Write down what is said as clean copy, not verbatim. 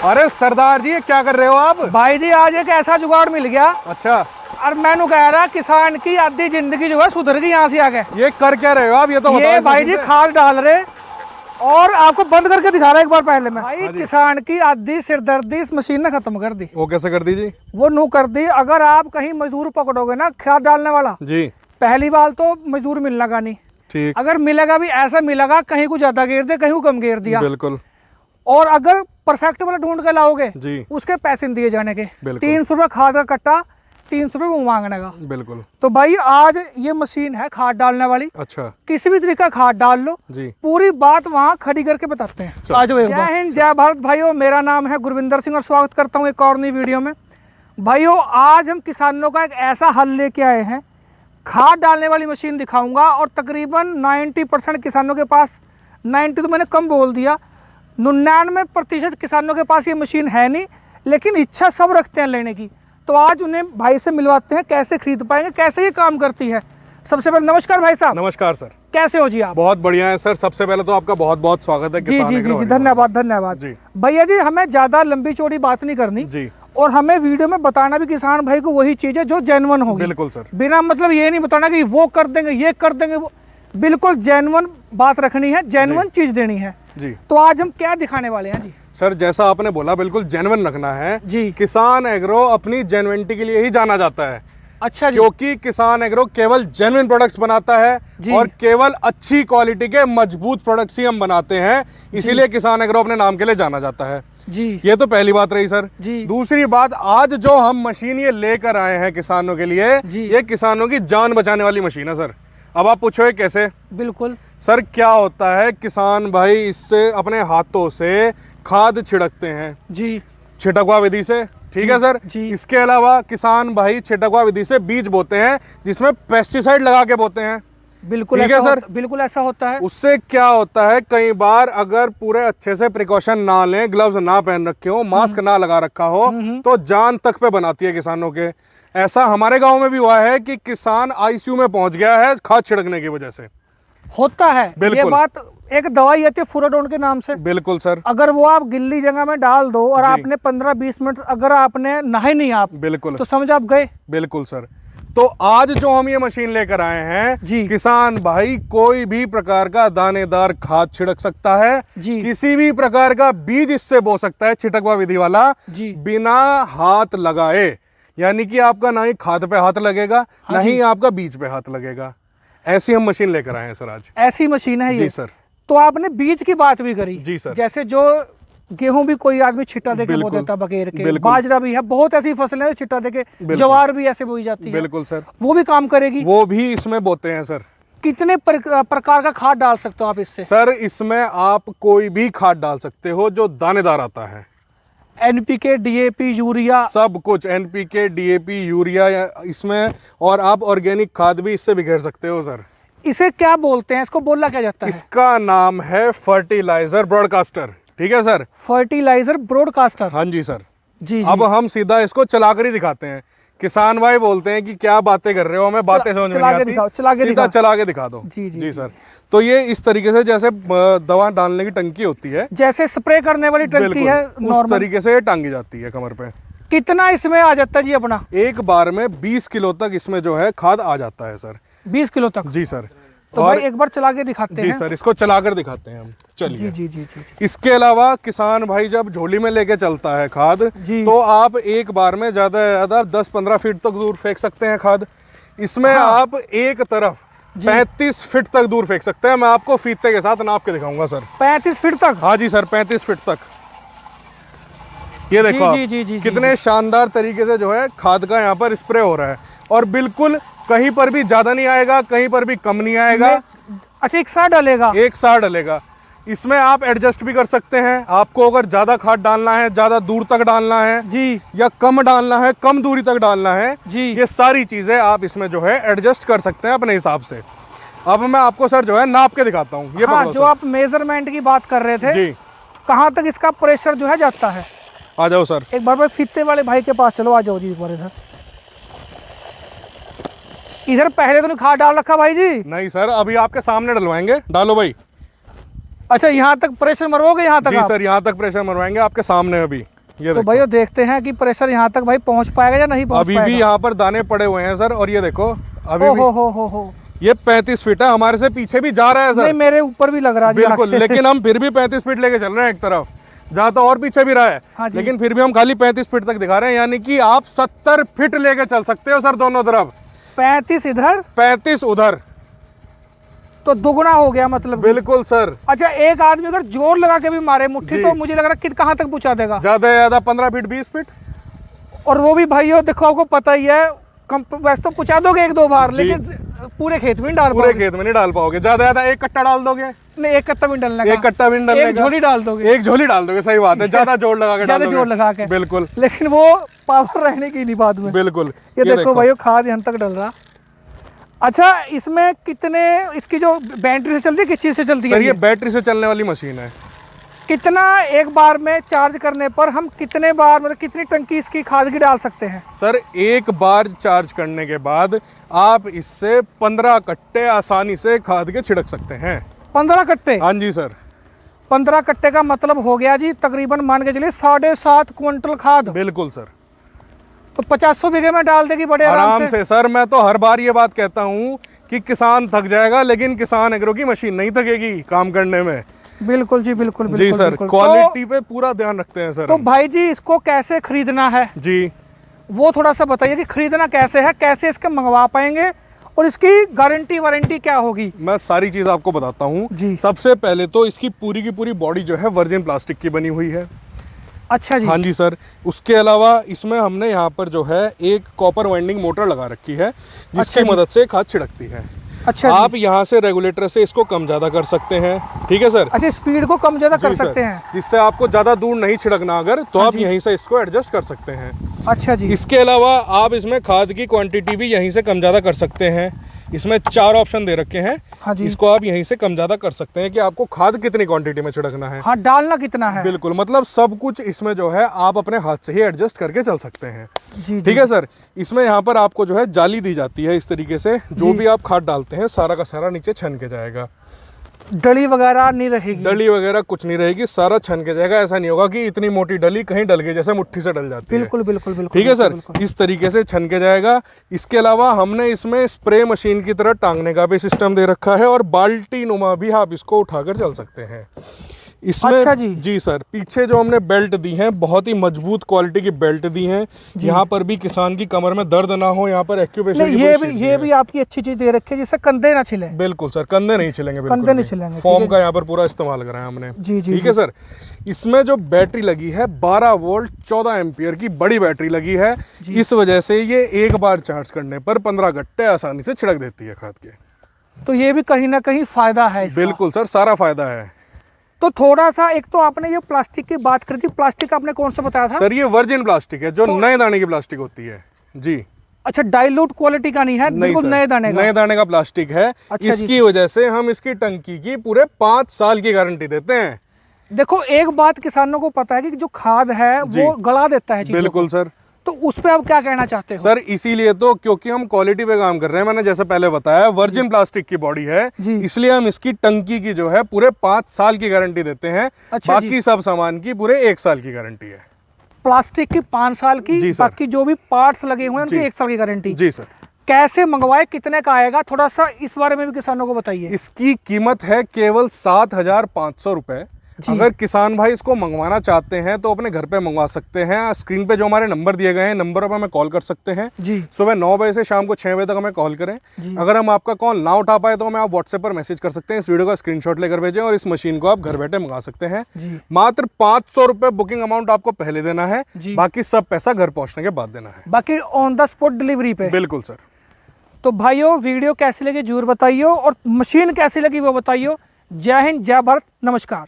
अरे सरदार जी, ये क्या कर रहे हो आप? भाई जी आज एक ऐसा जुगाड़ मिल गया। अच्छा, और मैंने कह रहा किसान की आधी जिंदगी जो है सुधर गई यहाँ से आगे। ये कर क्या रहे हो आप? ये तो बताओ ये इस भाई मशीन जी पे। खाद डाल रहे और आपको बंद करके दिखा रहा एक बार पहले मैं। भाई किसान की आधी सिरदर्दी इस मशीन ने खत्म कर दी। वो कैसे कर दी जी? वो नू कर दी। अगर आप कहीं मजदूर पकड़ोगे ना खाद डालने वाला, जी पहली बार तो मजदूर मिलना का नहीं। ठीक, अगर मिलेगा भी ऐसा मिलेगा कहीं को ज्यादा घेर दे, कहीं को कम घेर दिया। बिल्कुल और अगर परफेक्ट वाला ढूंढ के लाओगे जी, उसके पैसे नहीं दिए जाने के। बिल्कुल। 300 रुपये खाद का कट्टा, 300 रुपये वो मांगने का। बिल्कुल। तो भाई आज ये मशीन है खाद डालने वाली। अच्छा किसी भी तरीका खाद डाल लो, जी, पूरी बात वहाँ खड़ी करके बताते हैं। चलो। आज जय हिंद जय भारत भाइयों, मेरा नाम है गुरविंदर सिंह और स्वागत करता हूँ एक और नई वीडियो में। भाइयों आज हम किसानों का एक ऐसा हल लेके आए हैं, खाद डालने वाली मशीन दिखाऊंगा। और तकरीबन 90% किसानों के पास, 90 तो मैंने कम बोल दिया, 99% किसानों के पास ये मशीन है नहीं, लेकिन इच्छा सब रखते हैं लेने की। तो आज उन्हें भाई से मिलवाते हैं, कैसे खरीद पाएंगे, कैसे ये काम करती है। सबसे पहले नमस्कार भाई साहब। नमस्कार सर। कैसे हो जी आप? बहुत बढ़िया है सर। सबसे पहले तो आपका बहुत बहुत स्वागत है जी किसान जी जी एग्रो जी, वाले धन्यवाद धन्यवाद जी। भैया जी। हमें ज्यादा लंबी चौड़ी बात नहीं करनी जी, और हमें वीडियो में बताना भी किसान भाई को वही चीज है जो जेन्युइन होगी। बिल्कुल सर। बिना मतलब ये नहीं बताना कि वो कर देंगे ये कर देंगे, वो बिल्कुल जेन्युइन बात रखनी है, जेन्युइन चीज देनी है जी। तो आज हम क्या दिखाने वाले हैं जी? सर जैसा आपने बोला बिल्कुल जेन्युइन रखना है जी। किसान एग्रो अपनी जेन्युइनिटी के लिए ही जाना जाता है। अच्छा जी। क्योंकि किसान एग्रो केवल जेन्युइन प्रोडक्ट्स बनाता है और केवल अच्छी क्वालिटी के मजबूत प्रोडक्ट्स ही हम बनाते हैं, इसीलिए किसान एग्रो अपने नाम के लिए जाना जाता है जी। ये तो पहली बात रही सर जी। दूसरी बात, आज जो हम मशीन ये लेकर आए हैं किसानों के लिए, ये किसानों की जान बचाने वाली मशीन है सर। अब आप पूछोगे कैसे? बिल्कुल सर क्या होता है, किसान भाई इससे अपने हाथों से खाद छिड़कते हैं जी, छिटकवा विधि से, ठीक है सर जी। इसके अलावा किसान भाई छिटकवा विधि से बीज बोते हैं जिसमें पेस्टिसाइड लगा के बोते हैं। बिल्कुल ठीक है ऐसा सर। बिल्कुल ऐसा होता है। उससे क्या होता है, कई बार अगर पूरे अच्छे से प्रिकॉशन ना लें, ग्लव्स ना पहन रखे हो, मास्क ना लगा रखा हो, तो जान तक पे बनाती है किसानों के। ऐसा हमारे गांव में भी हुआ है कि किसान आईसीयू में पहुंच गया है खाद छिड़कने की वजह से। होता है ये बिल्कुल। बात। एक दवाई आती है फुराडोन के नाम से, बिल्कुल सर। अगर वो आप गिल्ली जगह में डाल दो और आपने 15-20 मिनट अगर आपने नहाए नहीं आप, बिल्कुल तो समझ आप गए। बिल्कुल सर। तो आज जो हम ये मशीन लेकर आए हैं जी। किसान भाई कोई भी प्रकार का दानेदार खाद छिड़क सकता है जी। किसी भी प्रकार का बीज इससे बो सकता है छिटकवा विधि वाला जी। बिना हाथ लगाए। यानी कि आपका ना ही खाद पे हाथ लगेगा, ना ही आपका बीज पे हाथ लगेगा। ऐसी हम मशीन लेकर आए हैं सर आज। ऐसी मशीन है जी ये सर। तो आपने बीज की बात भी करी। जी सर। जैसे जो गेहूं भी कोई आदमी छिट्टा देके बो बिल्कुल। देता बगैर के, बिल्कुल। बाजरा भी है, बहुत ऐसी फसलें हैं छिट्टा देके, ज्वार भी ऐसे बोई जाती है। बिल्कुल सर। वो भी काम करेगी। वो भी इसमें बोते हैं सर। कितने प्रकार का खाद डाल सकते हो आप इससे? सर इसमें आप कोई भी खाद डाल सकते हो जो दानेदार आता है। एनपीके, डीएपी, यूरिया, सब कुछ, एनपीके, डीएपी, यूरिया इसमें, और आप ऑर्गेनिक खाद भी इससे बिखेर सकते हो सर। इसे क्या बोलते हैं? इसको बोला क्या जाता है? इसका नाम है फर्टिलाइजर ब्रॉडकास्टर। ठीक है सर। Fertiliser broadcaster. हाँ जी सर। जी। अब हम सीधा इसको चलाकर ही दिखाते हैं। किसान भाई बोलते हैं कि क्या बातें कर रहे हो, हमें बातें समझ में नहीं आती, सीधा चला के दिखा दो। जी जी जी सर। तो ये इस तरीके से जैसे दवा डालने की टंकी होती है, जैसे स्प्रे करने वाली टंकी है उस नॉर्मल, तरीके से ये टांगी जाती है कमर पे। कितना इसमें आ जाता है जी अपना? एक बार में 20 किलो तक इसमें जो है खाद आ जाता है सर। 20 किलो तक? जी सर। तो और भाई एक बार चला के दिखाते जी हैं। सर, इसको चलाकर दिखाते हैं हम। जी चलिए। जी जी जी। इसके अलावा किसान भाई जब झोली में लेके चलता है खाद, जी। तो आप एक बार में ज्यादा से ज्यादा 10-15 फीट तक दूर फेंक सकते हैं खाद। इसमें आप एक तरफ 35 फीट तक दूर फेंक सकते हैं। मैं आपको फीते के साथ नाप के दिखाऊंगा सर। 35 फीट तक? हाँ जी सर, 35 फीट तक। ये देखो आप, जी, जी, जी, कितने शानदार तरीके से जो है खाद का यहाँ पर स्प्रे हो रहा है, और बिल्कुल कहीं पर भी ज्यादा नहीं आएगा, कहीं पर भी कम नहीं आएगा। अच्छा, एक साथ डालेगा? एक साथ डलेगा। इसमें आप एडजस्ट भी कर सकते हैं। आपको अगर ज्यादा खाद डालना है, ज्यादा दूर तक डालना है जी, या कम डालना है, कम दूरी तक डालना है जी, ये सारी चीजें आप इसमें जो है एडजस्ट कर सकते हैं अपने हिसाब से। अब मैं आपको सर जो है नाप के दिखाता हूँ। ये हाँ, पकड़ो जो सर। आप मेजरमेंट की बात कर रहे थे जी, कहाँ तक इसका प्रेशर जो है जाता है? आ जाओ सर। एक बार फीते वाले भाई के पास चलो, आ जाओ जी ऊपर। इधर पहले तो नहीं खाद डाल रखा भाई जी? नहीं सर, अभी आपके सामने डलवाएंगे। डालो भाई। अच्छा, यहाँ तक प्रेशर मरवाओगे? यहाँ तक जी आप? सर, यहाँ तक प्रेशर मरवाएंगे आपके सामने अभी। ये तो भाई देखते हैं कि प्रेशर यहाँ तक भाई पहुँच पाएगा या नहीं पहुँच अभी पाएगा। भी यहाँ पर दाने पड़े हुए हैं सर, और ये देखो अभी भी हो ये 35 फीट है, हमारे से पीछे भी जा रहा है सर। नहीं, मेरे ऊपर भी लग रहा है जी बिल्कुल, आगे। लेकिन हम फिर भी 35 फीट लेके चल रहे हैं एक तरफ, जहाँ तो और पीछे भी रहा है। हाँ जी। लेकिन फिर भी हम खाली 35 फीट तक दिखा रहे हैं, यानी कि आप 70 फीट लेके चल सकते हो सर दोनों तरफ। 35 इधर 35 उधर, तो दुगना हो गया मतलब। बिल्कुल सर। अच्छा, एक आदमी अगर जोर लगा के भी मारे मुट्ठी तो मुझे लग रहा है कि कहाँ तक पहुँचा देगा? ज्यादा से ज्यादा 15 फीट 20 फीट। और वो भी भाइयों देखो, आपको पता ही है, वैसे तो पहुँचा दोगे एक दो बार, लेकिन पूरे खेत में नहीं डाल पूरे पाओगे। खेत में नहीं डाल पाओगे, ज्यादा ज्यादा एक कट्टा डाल दोगे। नहीं, एक कट्टा भी डालने का। एक कट्टा भी नहीं डालने एक का। झोली डाल दोगे। एक झोली डाल दोगे, सही बात है, ज्यादा जोर लगा के ज्यादा डालोगे। जोर लगा के, बिल्कुल लेकिन वो पावर रहने की नहीं बाद में। बिल्कुल। ये देखो भाइयों, खाद यहाँ तक डल रहा। अच्छा, इसमें कितने, इसकी जो बैटरी से चलती है किस चीज से चलती है? सर ये बैटरी से चलने वाली मशीन है। कितना एक बार में चार्ज करने पर हम कितने बार, मतलब कितनी टंकी इसकी खाद की डाल सकते हैं? सर एक बार चार्ज करने के बाद आप इससे 15 कट्टे आसानी से खाद के छिड़क सकते हैं। 15 कट्टे? हाँ जी सर। 15 कट्टे का मतलब हो गया जी तकरीबन मान के चलिए 7.5 क्विंटल खाद। बिल्कुल सर। तो 500 बीघे में डाल देगी बड़े आराम से सर। मैं तो हर बार ये बात कहता हूँ कि किसान थक जाएगा, लेकिन किसान एग्रो की मशीन नहीं थकेगी काम करने में। बिल्कुल जी, बिल्कुल जी सर, क्वालिटी पे पूरा ध्यान रखते हैं सर। तो भाई जी, इसको कैसे खरीदना है जी, वो थोड़ा सा बताइए कि खरीदना कैसे है, कैसे इसके मंगवा पाएंगे, और इसकी गारंटी वारंटी क्या होगी? मैं सारी चीज आपको बताता हूँ जी। सबसे पहले तो इसकी पूरी की पूरी बॉडी जो है वर्जिन प्लास्टिक की बनी हुई है। अच्छा जी। हाँ जी सर। उसके अलावा इसमें हमने यहाँ पर जो है एक कॉपर वाइंडिंग मोटर लगा रखी है, जिसकी अच्छा मदद से खाद छिड़कती है। अच्छा आप जी। यहाँ से रेगुलेटर से इसको कम ज्यादा कर सकते हैं। ठीक है सर। अच्छा, स्पीड को कम ज्यादा कर जी सर। सकते हैं। जिससे आपको ज्यादा दूर नहीं छिड़कना अगर, तो हाँ आप जी। यहीं से इसको एडजस्ट कर सकते हैं। अच्छा जी। इसके अलावा आप इसमें खाद की क्वांटिटी भी यहीं से कम ज्यादा कर सकते हैं। इसमें 4 ऑप्शन दे रखे हैं। हाँ जी। इसको आप यहीं से कम ज्यादा कर सकते हैं कि आपको खाद कितनी क्वांटिटी में छिड़कना है। हाँ, डालना कितना है। बिल्कुल, मतलब सब कुछ इसमें जो है आप अपने हाथ से ही एडजस्ट करके चल सकते हैं। जी ठीक है सर। इसमें यहाँ पर आपको जो है जाली दी जाती है, इस तरीके से जो जी। भी आप खाद डालते हैं सारा का सारा नीचे छन के जाएगा। डली वगैरह नहीं रहेगी? डली वगैरह कुछ नहीं रहेगी, सारा छन के जाएगा। ऐसा नहीं होगा कि इतनी मोटी डली कहीं डल गई, जैसे मुट्ठी से डल जाती है। बिल्कुल बिल्कुल बिल्कुल। ठीक है सर, बिल्कुल। इस तरीके से छन के जाएगा। इसके अलावा हमने इसमें स्प्रे मशीन की तरह टांगने का भी सिस्टम दे रखा है, और बाल्टी नुमा भी आप इसको उठाकर चल सकते हैं इसमें। अच्छा जी। जी सर। पीछे जो हमने बेल्ट दी हैं, बहुत ही मजबूत क्वालिटी की बेल्ट दी हैं। यहाँ पर भी किसान की कमर में दर्द ना हो, यहाँ पर एक्यूप्रेशर नहीं, की कोई शीट ये भी आपकी अच्छी चीज दे रखी है जिससे कंधे ना छिले। बिल्कुल सर, कंधे नहीं छिलेंगे। कंधे नहीं छिलेंगे। फॉर्म का यहाँ पर पूरा इस्तेमाल करा है हमने। जी जी। ठीक है सर। इसमें जो बैटरी लगी है 12 वोल्ट 14 एम्पियर की बड़ी बैटरी लगी है। इस वजह से ये एक बार चार्ज करने पर 15 गट्टे आसानी से छिड़क देती है खाद के। तो ये भी कहीं ना कहीं फायदा है इसका। बिल्कुल सर, सारा फायदा है। तो थोड़ा सा, एक तो आपने ये प्लास्टिक की बात करी थी, प्लास्टिक आपने कौन सा बताया था? सर ये वर्जिन प्लास्टिक है, जो नए दाने की प्लास्टिक होती है। जी। अच्छा, डाइल्यूट क्वालिटी का नहीं है, बिल्कुल नए दाने का। नए दाने का प्लास्टिक है। अच्छा इसकी वजह से हम इसकी टंकी की पूरे 5 साल की गारंटी देते हैं। देखो, एक बात किसानों को पता है कि जो खाद है वो गला देता है चीजों बिल्कुल को। सर। तो उस पे आप क्या कहना चाहते हो? सर इसीलिए तो, क्योंकि हम क्वालिटी पे काम कर रहे हैं, मैंने जैसे पहले बताया वर्जिन प्लास्टिक की बॉडी है, इसलिए हम इसकी टंकी की जो है पूरे 5 साल की गारंटी देते हैं। अच्छा बाकी सब सामान की पूरे 1 साल की गारंटी है। प्लास्टिक की 5 साल की, बाकी जो भी पार्ट्स लगे हुए हैं उनकी 1 साल की गारंटी। जी सर। कैसे मंगवाए, कितने का आएगा, थोड़ा सा इस बारे में भी किसानों को बताइए। इसकी कीमत है केवल 7,500 रुपए। अगर किसान भाई इसको मंगवाना चाहते हैं तो अपने घर पे मंगवा सकते हैं। स्क्रीन पे जो हमारे नंबर दिए गए हैं, नंबर पर हमें कॉल कर सकते हैं। जी। सुबह 9 बजे से शाम को 6 बजे तक हमें कॉल करें। अगर हम आपका कॉल ना उठा पाए तो हमें आप व्हाट्सएप पर मैसेज कर सकते हैं, इस वीडियो का स्क्रीनशॉट लेकर भेजें, और इस मशीन को आप घर बैठे मंगा सकते हैं। मात्र 500 रुपए बुकिंग अमाउंट आपको पहले देना है, बाकी सब पैसा घर पहुंचने के बाद देना है। बाकी ऑन द स्पॉट डिलीवरी पे। बिल्कुल सर। तो भाइयों, वीडियो कैसी लगी जरूर बताइए, और मशीन कैसी लगी वो बताइए। जय हिंद, जय भारत, नमस्कार।